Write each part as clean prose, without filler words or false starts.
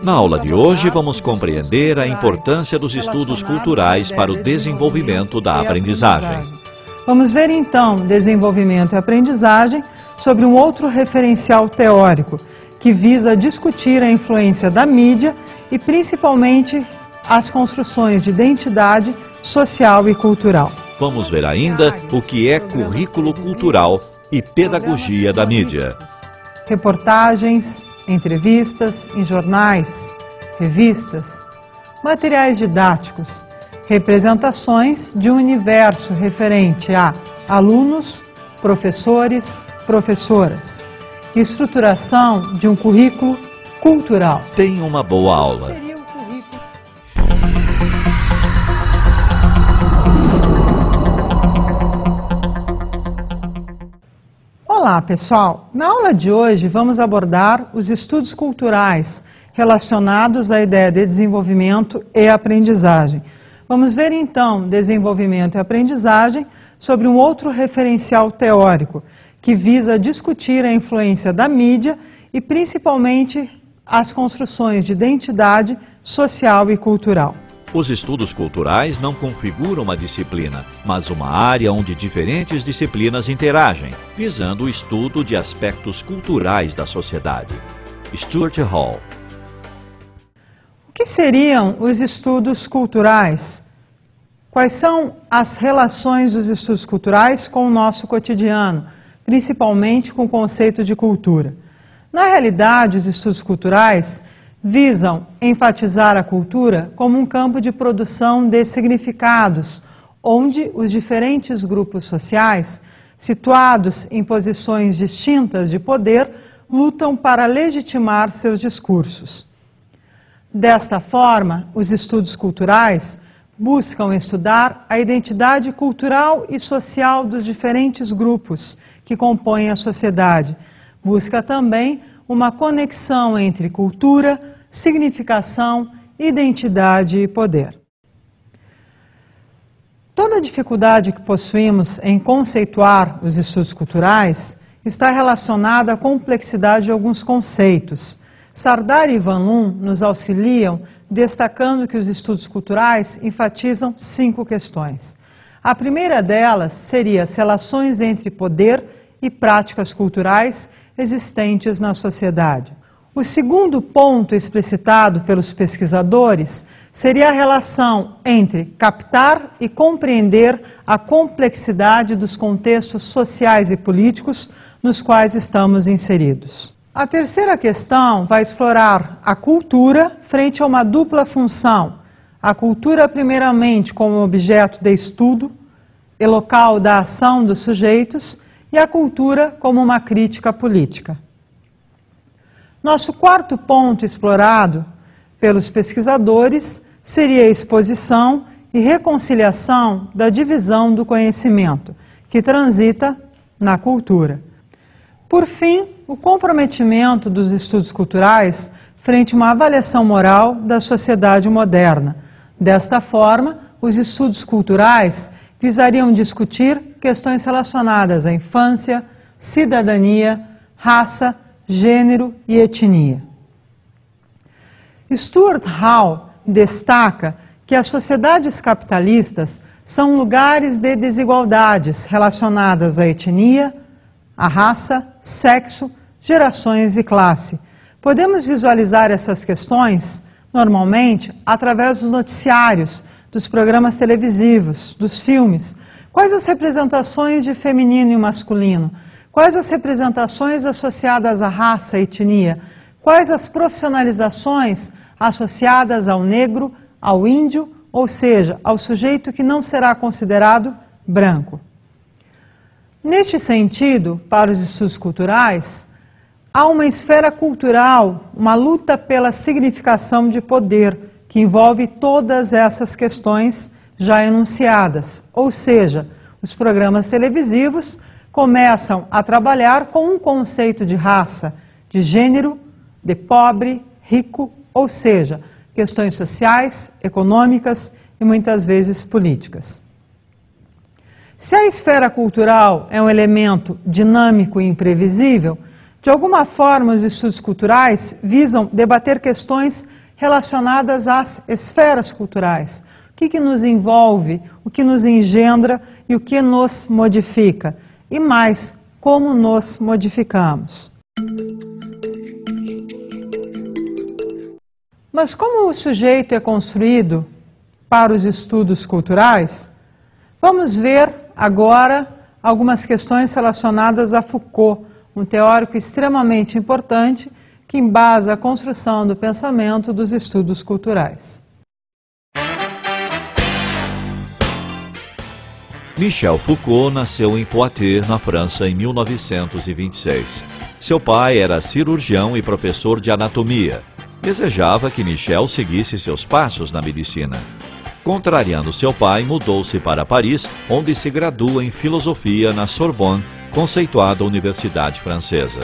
Na aula de hoje, vamos compreender a importância dos estudos culturais para o desenvolvimento da aprendizagem. Vamos ver então desenvolvimento e aprendizagem sobre um outro referencial teórico que visa discutir a influência da mídia e principalmente as construções de identidade social e cultural. Vamos ver ainda o que é currículo cultural e pedagogia da mídia. Reportagens, entrevistas em jornais, revistas, materiais didáticos, representações de um universo referente a alunos, professores, professoras, estruturação de um currículo cultural. Tenha uma boa aula. Olá, pessoal! Na aula de hoje vamos abordar os estudos culturais relacionados à ideia de desenvolvimento e aprendizagem. Vamos ver então desenvolvimento e aprendizagem sobre um outro referencial teórico que visa discutir a influência da mídia e principalmente as construções de identidade social e cultural. Os estudos culturais não configuram uma disciplina, mas uma área onde diferentes disciplinas interagem, visando o estudo de aspectos culturais da sociedade. Stuart Hall. O que seriam os estudos culturais? Quais são as relações dos estudos culturais com o nosso cotidiano, principalmente com o conceito de cultura? Na realidade, os estudos culturais visam enfatizar a cultura como um campo de produção de significados, onde os diferentes grupos sociais, situados em posições distintas de poder, lutam para legitimar seus discursos. Desta forma, os estudos culturais buscam estudar a identidade cultural e social dos diferentes grupos que compõem a sociedade. Busca também uma conexão entre cultura, significação, identidade e poder. Toda a dificuldade que possuímos em conceituar os estudos culturais está relacionada à complexidade de alguns conceitos. Sardar e Van Loon nos auxiliam destacando que os estudos culturais enfatizam 5 questões. A primeira delas seria as relações entre poder e práticas culturais existentes na sociedade. O segundo ponto explicitado pelos pesquisadores seria a relação entre captar e compreender a complexidade dos contextos sociais e políticos nos quais estamos inseridos. A terceira questão vai explorar a cultura frente a uma dupla função. A cultura, primeiramente, como objeto de estudo e local da ação dos sujeitos, e a cultura como uma crítica política. Nosso quarto ponto explorado pelos pesquisadores seria a exposição e reconciliação da divisão do conhecimento, que transita na cultura. Por fim, o comprometimento dos estudos culturais frente a uma avaliação moral da sociedade moderna. Desta forma, os estudos culturais visariam discutir questões relacionadas à infância, cidadania, raça, gênero e etnia. Stuart Hall destaca que as sociedades capitalistas são lugares de desigualdades relacionadas à etnia, à raça, sexo, gerações e classe. Podemos visualizar essas questões, normalmente, através dos noticiários, dos programas televisivos, dos filmes. Quais as representações de feminino e masculino? Quais as representações associadas à raça e etnia? Quais as profissionalizações associadas ao negro, ao índio, ou seja, ao sujeito que não será considerado branco? Neste sentido, para os estudos culturais, há uma esfera cultural, uma luta pela significação de poder, que envolve todas essas questões já enunciadas. Ou seja, os programas televisivos começam a trabalhar com um conceito de raça, de gênero, de pobre, rico, ou seja, questões sociais, econômicas e muitas vezes políticas. Se a esfera cultural é um elemento dinâmico e imprevisível, De alguma forma, os estudos culturais visam debater questões relacionadas às esferas culturais. O que nos envolve, o que nos engendra e o que nos modifica. E mais, como nos modificamos. Mas como o sujeito é construído para os estudos culturais, vamos ver agora algumas questões relacionadas a Foucault, um teórico extremamente importante que embasa a construção do pensamento dos estudos culturais. Michel Foucault nasceu em Poitiers, na França, em 1926. Seu pai era cirurgião e professor de anatomia. Desejava que Michel seguisse seus passos na medicina. Contrariando seu pai, mudou-se para Paris, onde se gradua em filosofia na Sorbonne, conceituada universidade francesa.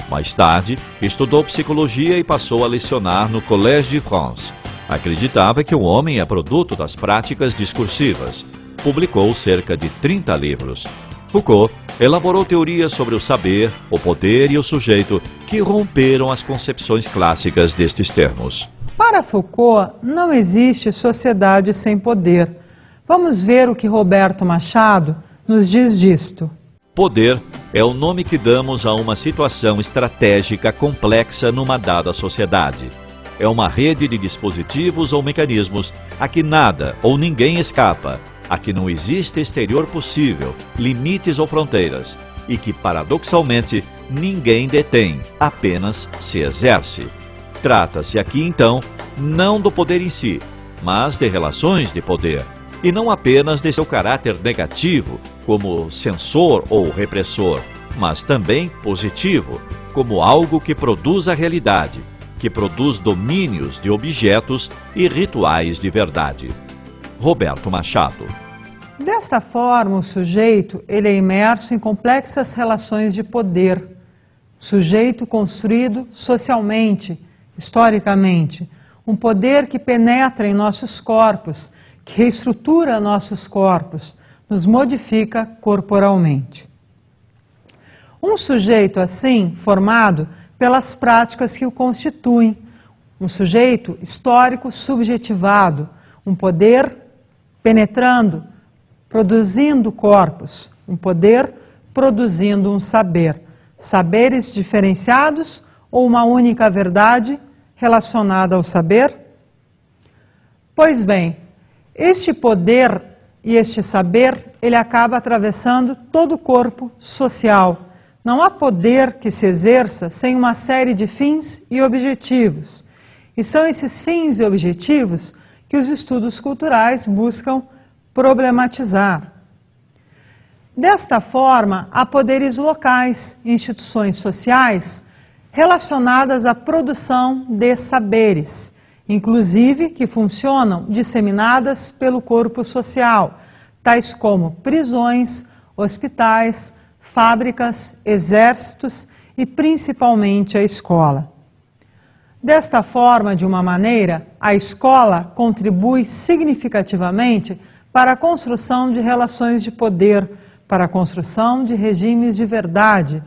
Mais tarde, estudou psicologia e passou a lecionar no Collège de France. Acreditava que o homem é produto das práticas discursivas. Publicou cerca de 30 livros. Foucault elaborou teorias sobre o saber, o poder e o sujeito que romperam as concepções clássicas destes termos. Para Foucault, não existe sociedade sem poder. Vamos ver o que Roberto Machado nos diz disto. Poder é o nome que damos a uma situação estratégica complexa numa dada sociedade. É uma rede de dispositivos ou mecanismos a que nada ou ninguém escapa, a que não existe exterior possível, limites ou fronteiras, e que, paradoxalmente, ninguém detém, apenas se exerce. Trata-se aqui, então, não do poder em si, mas de relações de poder, e não apenas de seu caráter negativo, como censor ou repressor, mas também positivo, como algo que produz a realidade, que produz domínios de objetos e rituais de verdade. Roberto Machado. Desta forma, o sujeito ele é imerso em complexas relações de poder. Sujeito construído socialmente, historicamente. Um poder que penetra em nossos corpos, que reestrutura nossos corpos, nos modifica corporalmente. Um sujeito assim, formado pelas práticas que o constituem. Um sujeito histórico subjetivado, um poder penetrando, produzindo corpos, um poder produzindo um saber. Saberes diferenciados ou uma única verdade relacionada ao saber? Pois bem, este poder e este saber, ele acaba atravessando todo o corpo social. Não há poder que se exerça sem uma série de fins e objetivos. E são esses fins e objetivos que os estudos culturais buscam problematizar. Desta forma, há poderes locais, instituições sociais, relacionadas à produção de saberes, inclusive que funcionam disseminadas pelo corpo social, tais como prisões, hospitais, fábricas, exércitos e principalmente a escola. Desta forma, de uma maneira, a escola contribui significativamente para a construção de relações de poder, para a construção de regimes de verdade,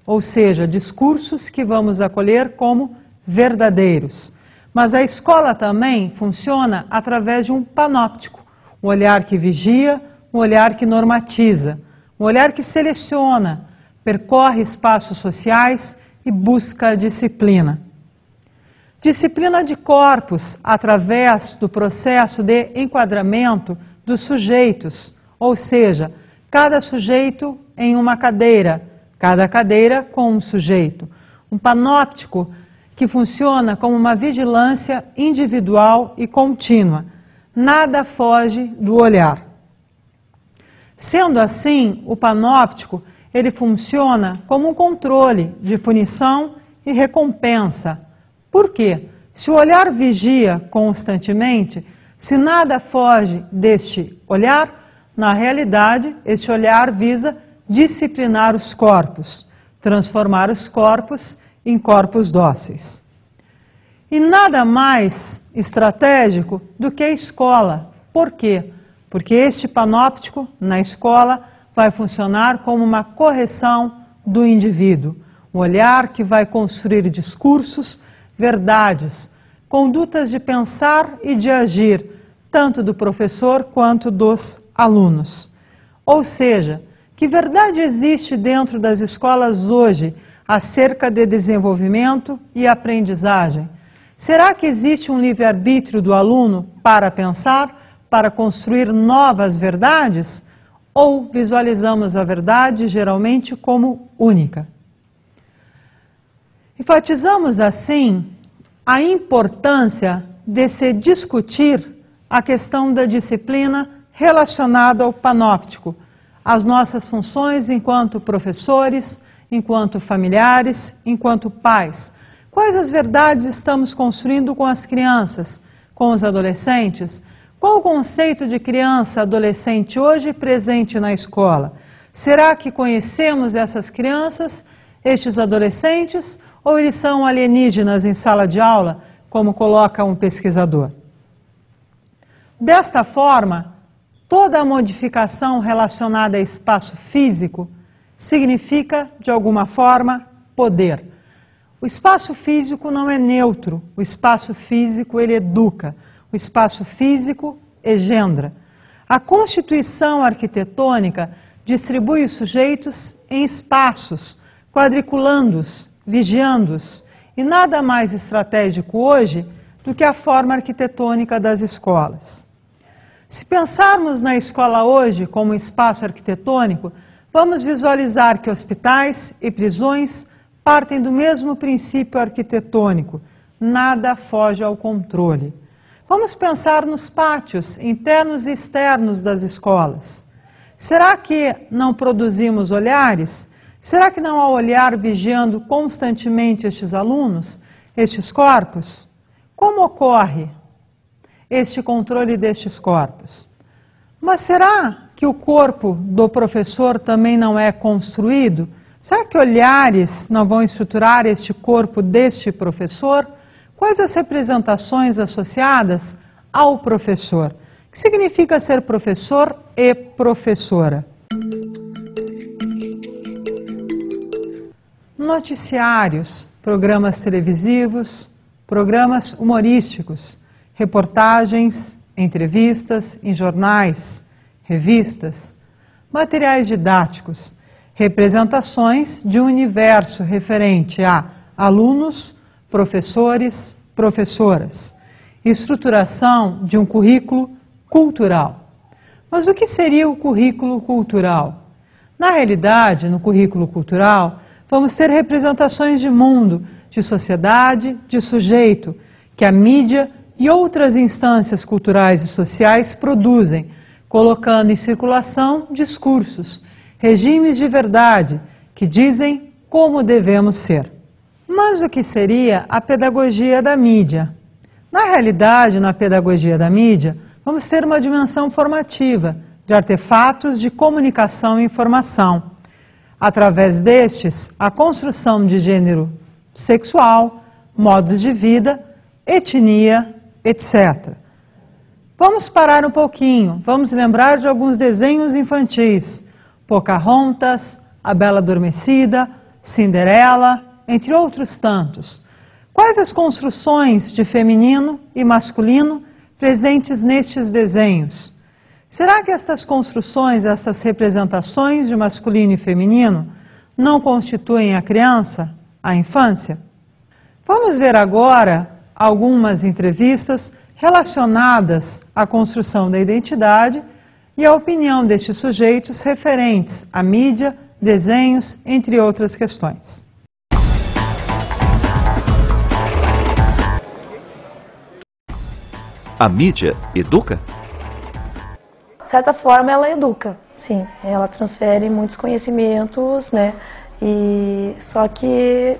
ou seja, discursos que vamos acolher como verdadeiros. Mas a escola também funciona através de um panóptico, um olhar que vigia, um olhar que normatiza, um olhar que seleciona, percorre espaços sociais e busca a disciplina. Disciplina de corpos através do processo de enquadramento dos sujeitos, ou seja, cada sujeito em uma cadeira, cada cadeira com um sujeito. Um panóptico que funciona como uma vigilância individual e contínua. Nada foge do olhar. Sendo assim, o panóptico ele funciona como um controle de punição e recompensa. Por quê? Se o olhar vigia constantemente, se nada foge deste olhar, na realidade, este olhar visa disciplinar os corpos, transformar os corpos em corpos dóceis. E nada mais estratégico do que a escola. Por quê? Porque este panóptico na escola vai funcionar como uma correção do indivíduo, um olhar que vai construir discursos, verdades, condutas de pensar e de agir, tanto do professor quanto dos alunos. Ou seja, que verdade existe dentro das escolas hoje acerca de desenvolvimento e aprendizagem? Será que existe um livre-arbítrio do aluno para pensar, para construir novas verdades? Ou visualizamos a verdade geralmente como única? Enfatizamos assim a importância de se discutir a questão da disciplina relacionada ao panóptico, as nossas funções enquanto professores, enquanto familiares, enquanto pais. Quais as verdades estamos construindo com as crianças, com os adolescentes? Qual o conceito de criança, adolescente hoje presente na escola? Será que conhecemos essas crianças, estes adolescentes, ou eles são alienígenas em sala de aula, como coloca um pesquisador? Desta forma, toda a modificação relacionada a espaço físico significa, de alguma forma, poder. O espaço físico não é neutro, o espaço físico ele educa, o espaço físico engendra. A constituição arquitetônica distribui os sujeitos em espaços, quadriculando-os, vigiando-os, e nada mais estratégico hoje do que a forma arquitetônica das escolas. Se pensarmos na escola hoje como espaço arquitetônico, vamos visualizar que hospitais e prisões partem do mesmo princípio arquitetônico, nada foge ao controle. Vamos pensar nos pátios internos e externos das escolas. Será que não produzimos olhares? Será que não há olhar vigiando constantemente estes alunos, estes corpos? Como ocorre este controle destes corpos? Mas será que o corpo do professor também não é construído? Será que olhares não vão estruturar este corpo deste professor? Quais as representações associadas ao professor? O que significa ser professor e professora? Noticiários, programas televisivos, programas humorísticos, reportagens, entrevistas em jornais, revistas, materiais didáticos, representações de um universo referente a alunos, professores, professoras, estruturação de um currículo cultural. Mas o que seria o currículo cultural? Na realidade, no currículo cultural, vamos ter representações de mundo, de sociedade, de sujeito, que a mídia e outras instâncias culturais e sociais produzem, colocando em circulação discursos, regimes de verdade, que dizem como devemos ser. Mas o que seria a pedagogia da mídia? Na realidade, na pedagogia da mídia, vamos ter uma dimensão formativa, de artefatos de comunicação e informação. Através destes, a construção de gênero sexual, modos de vida, etnia, etc. Vamos parar um pouquinho, vamos lembrar de alguns desenhos infantis. Pocahontas, A Bela Adormecida, Cinderela, entre outros tantos. Quais as construções de feminino e masculino presentes nestes desenhos? Será que estas construções, estas representações de masculino e feminino não constituem a criança, a infância? Vamos ver agora algumas entrevistas relacionadas à construção da identidade e à opinião destes sujeitos referentes à mídia, desenhos, entre outras questões. A mídia educa? De certa forma, ela educa, sim. Ela transfere muitos conhecimentos, né? Só que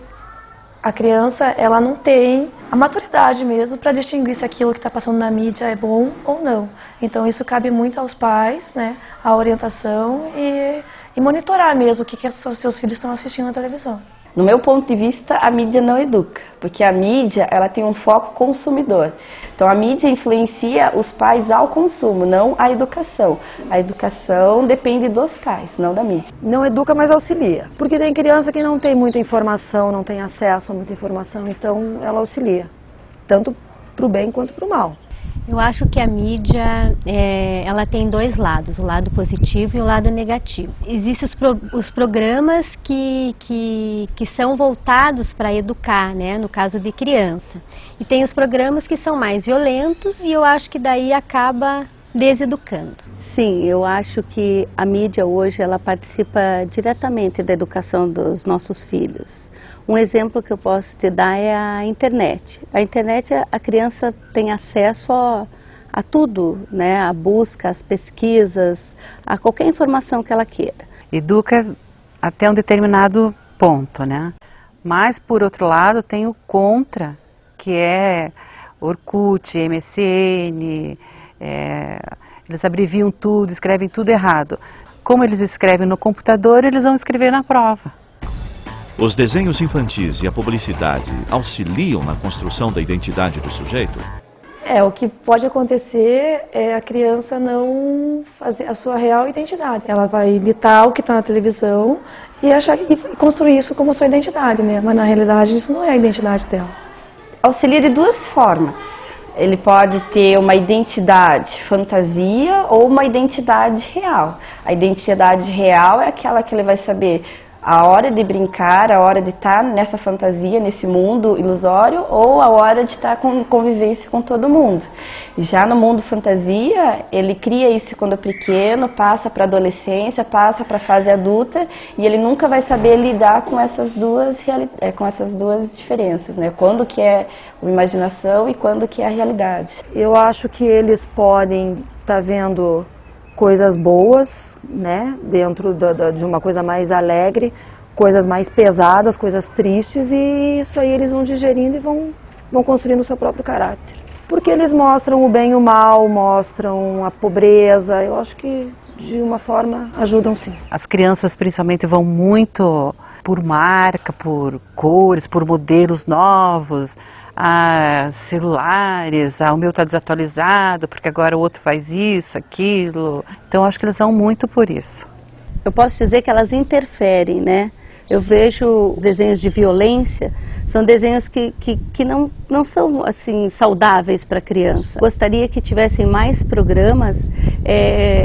a criança, ela não tem a maturidade mesmo para distinguir se aquilo que está passando na mídia é bom ou não. Então, isso cabe muito aos pais, né? A orientação e monitorar mesmo o que os seus filhos estão assistindo na televisão. No meu ponto de vista, a mídia não educa, porque a mídia ela tem um foco consumidor. Então a mídia influencia os pais ao consumo, não à educação. A educação depende dos pais, não da mídia. Não educa, mas auxilia. Porque tem criança que não tem muita informação, não tem acesso a muita informação, então ela auxilia. Tanto para o bem quanto para o mal. Eu acho que a mídia, ela tem dois lados, o lado positivo e o lado negativo. Existem os programas que são voltados para educar, né, no caso de criança. E tem os programas que são mais violentos e eu acho que daí acaba deseducando. Sim, eu acho que a mídia hoje ela participa diretamente da educação dos nossos filhos. Um exemplo que eu posso te dar é a internet. A internet, a criança tem acesso a tudo, né? A busca, as pesquisas, a qualquer informação que ela queira. Educa até um determinado ponto, né? Mas, por outro lado, tem o contra, que é Orkut, MSN, eles abreviam tudo, escrevem tudo errado. Como eles escrevem no computador, eles vão escrever na prova. Os desenhos infantis e a publicidade auxiliam na construção da identidade do sujeito? O que pode acontecer é a criança não fazer a sua real identidade. Ela vai imitar o que está na televisão e construir isso como sua identidade, né? Mas na realidade isso não é a identidade dela. Auxilia de duas formas. Ele pode ter uma identidade fantasia ou uma identidade real. A identidade real é aquela que ele vai saber a hora de brincar, a hora de estar nessa fantasia, nesse mundo ilusório, ou a hora de estar com convivência com todo mundo. Já no mundo fantasia, ele cria isso quando é pequeno, passa para a adolescência, passa para a fase adulta, e ele nunca vai saber lidar com essas duas diferenças, né? Quando que é a imaginação e quando que é a realidade. Eu acho que eles podem estar vendo coisas boas, né, dentro de uma coisa mais alegre, coisas mais pesadas, coisas tristes, e isso aí eles vão digerindo e vão construindo o seu próprio caráter. Porque eles mostram o bem e o mal, mostram a pobreza, eu acho que de uma forma ajudam sim. As crianças principalmente vão muito por marca, por cores, por modelos novos, celulares, o meu está desatualizado, porque agora o outro faz isso, aquilo. Então acho que eles vão muito por isso. Eu posso dizer que elas interferem, né? Eu vejo os desenhos de violência, são desenhos que não são assim saudáveis para a criança. Gostaria que tivessem mais programas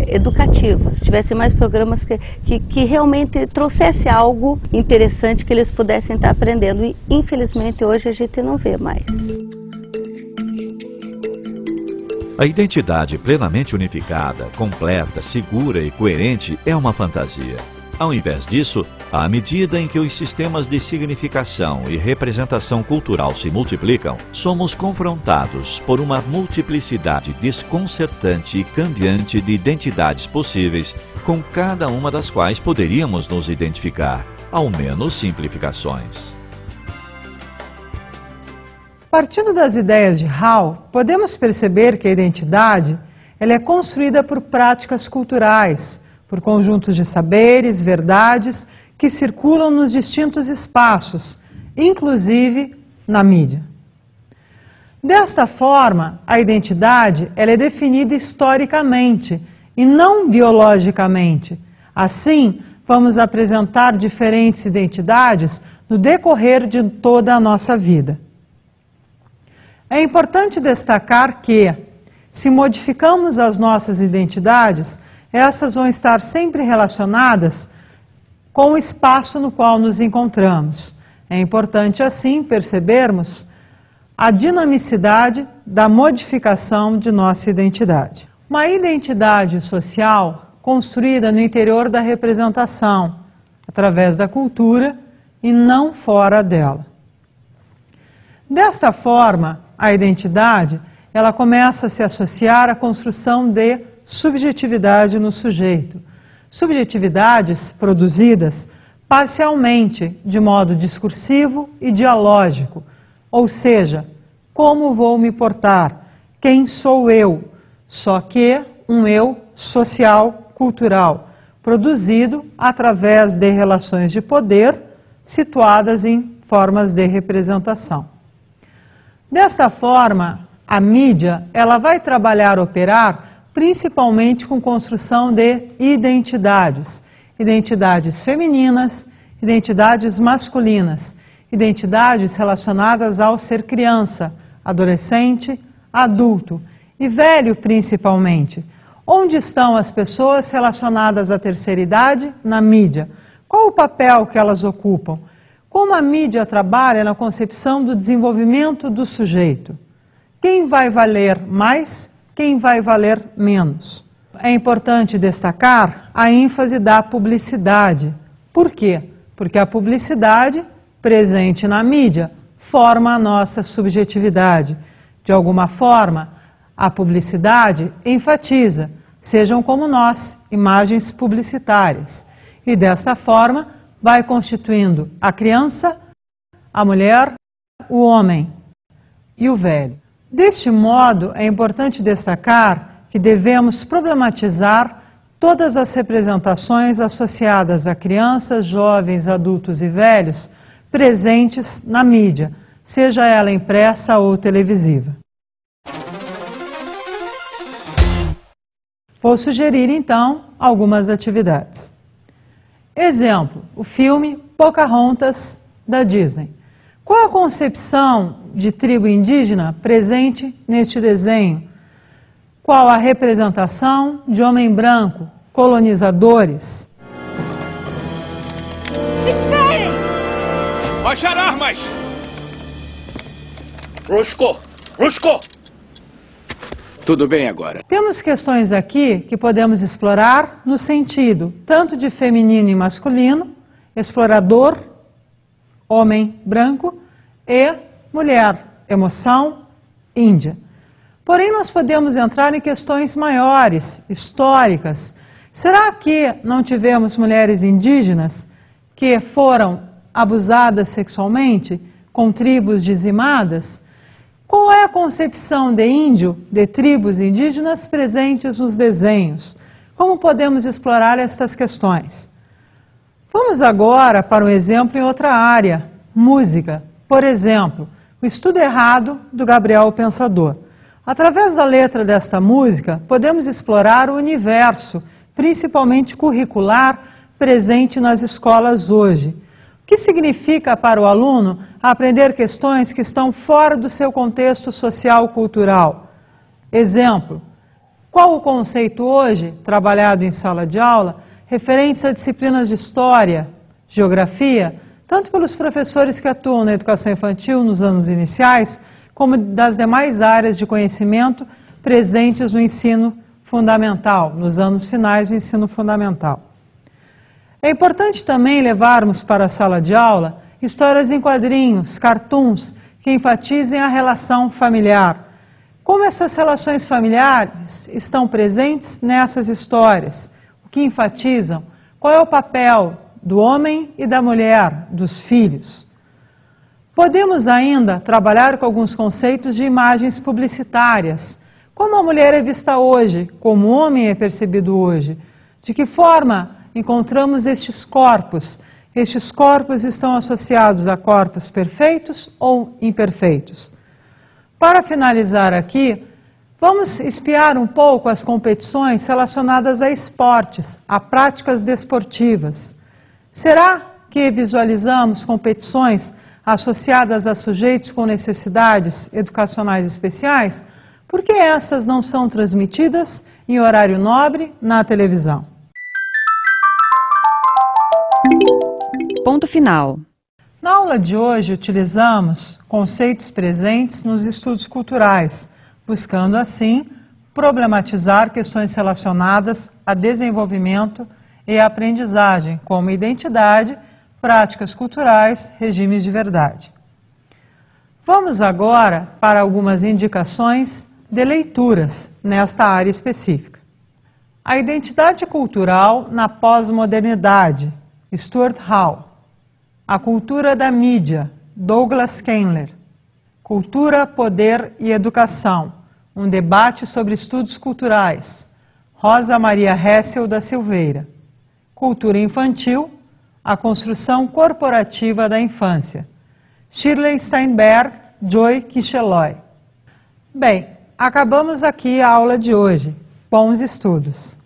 educativos, tivessem mais programas que realmente trouxesse algo interessante que eles pudessem estar aprendendo. E infelizmente hoje a gente não vê mais. A identidade plenamente unificada, completa, segura e coerente é uma fantasia. Ao invés disso, à medida em que os sistemas de significação e representação cultural se multiplicam, somos confrontados por uma multiplicidade desconcertante e cambiante de identidades possíveis, com cada uma das quais poderíamos nos identificar, ao menos simplificações. Partindo das ideias de Hall, podemos perceber que a identidade ela é construída por práticas culturais, por conjuntos de saberes, verdades, que circulam nos distintos espaços, inclusive na mídia. Desta forma, a identidade ela é definida historicamente e não biologicamente. Assim, vamos apresentar diferentes identidades no decorrer de toda a nossa vida. É importante destacar que, se modificamos as nossas identidades, essas vão estar sempre relacionadas com o espaço no qual nos encontramos. É importante, assim, percebermos a dinamicidade da modificação de nossa identidade. Uma identidade social construída no interior da representação, através da cultura e não fora dela. Desta forma, a identidade ela começa a se associar à construção de subjetividade no sujeito. Subjetividades produzidas parcialmente, de modo discursivo e dialógico, ou seja, como vou me portar, quem sou eu, só que um eu social, cultural, produzido através de relações de poder, situadas em formas de representação. Desta forma, a mídia ela vai operar principalmente com construção de identidades, identidades femininas, identidades masculinas, identidades relacionadas ao ser criança, adolescente, adulto e velho principalmente. Onde estão as pessoas relacionadas à terceira idade na mídia? Qual o papel que elas ocupam? Como a mídia trabalha na concepção do desenvolvimento do sujeito? Quem vai valer mais? Quem vai valer menos? É importante destacar a ênfase da publicidade. Por quê? Porque a publicidade, presente na mídia, forma a nossa subjetividade. De alguma forma, a publicidade enfatiza, sejam como nós, imagens publicitárias. E desta forma, vai constituindo a criança, a mulher, o homem e o velho. Deste modo, é importante destacar que devemos problematizar todas as representações associadas a crianças, jovens, adultos e velhos presentes na mídia, seja ela impressa ou televisiva. Vou sugerir, então, algumas atividades. Exemplo, o filme Pocahontas, da Disney. Qual a concepção de tribo indígena presente neste desenho? Qual a representação de homem branco, colonizadores? Esperem! Baixar armas! Rusco! Rusco! Tudo bem agora. Temos questões aqui que podemos explorar no sentido tanto de feminino e masculino, explorador, homem branco, e mulher, emoção, índia. Porém, nós podemos entrar em questões maiores, históricas. Será que não tivemos mulheres indígenas que foram abusadas sexualmente, com tribos dizimadas? Qual é a concepção de índio, de tribos indígenas presentes nos desenhos? Como podemos explorar estas questões? Vamos agora para um exemplo em outra área, música. Por exemplo, o Estudo Errado, do Gabriel o Pensador. Através da letra desta música, podemos explorar o universo, principalmente curricular, presente nas escolas hoje. O que significa para o aluno aprender questões que estão fora do seu contexto social-cultural? Exemplo, qual o conceito hoje, trabalhado em sala de aula, referentes a disciplinas de história, geografia, tanto pelos professores que atuam na educação infantil nos anos iniciais, como das demais áreas de conhecimento presentes no ensino fundamental, nos anos finais do ensino fundamental. É importante também levarmos para a sala de aula histórias em quadrinhos, cartoons, que enfatizem a relação familiar. Como essas relações familiares estão presentes nessas histórias? O que enfatizam? Qual é o papel do homem e da mulher, dos filhos? Podemos ainda trabalhar com alguns conceitos de imagens publicitárias. Como a mulher é vista hoje, como o homem é percebido hoje? De que forma encontramos estes corpos? Estes corpos estão associados a corpos perfeitos ou imperfeitos? Para finalizar aqui, vamos espiar um pouco as competições relacionadas a esportes, a práticas desportivas. Será que visualizamos competições associadas a sujeitos com necessidades educacionais especiais? Por que essas não são transmitidas em horário nobre na televisão? Ponto final. Na aula de hoje, utilizamos conceitos presentes nos estudos culturais, buscando, assim, problematizar questões relacionadas a desenvolvimento e aprendizagem, como identidade, práticas culturais, regimes de verdade. Vamos agora para algumas indicações de leituras nesta área específica. A identidade cultural na pós-modernidade, Stuart Hall. A cultura da mídia, Douglas Kendler. Cultura, poder e educação, um debate sobre estudos culturais, Rosa Maria Hessel da Silveira. Cultura infantil, A construção corporativa da infância. Shirley Steinberg, Joy Kichelloy. Bem, acabamos aqui a aula de hoje. Bons estudos!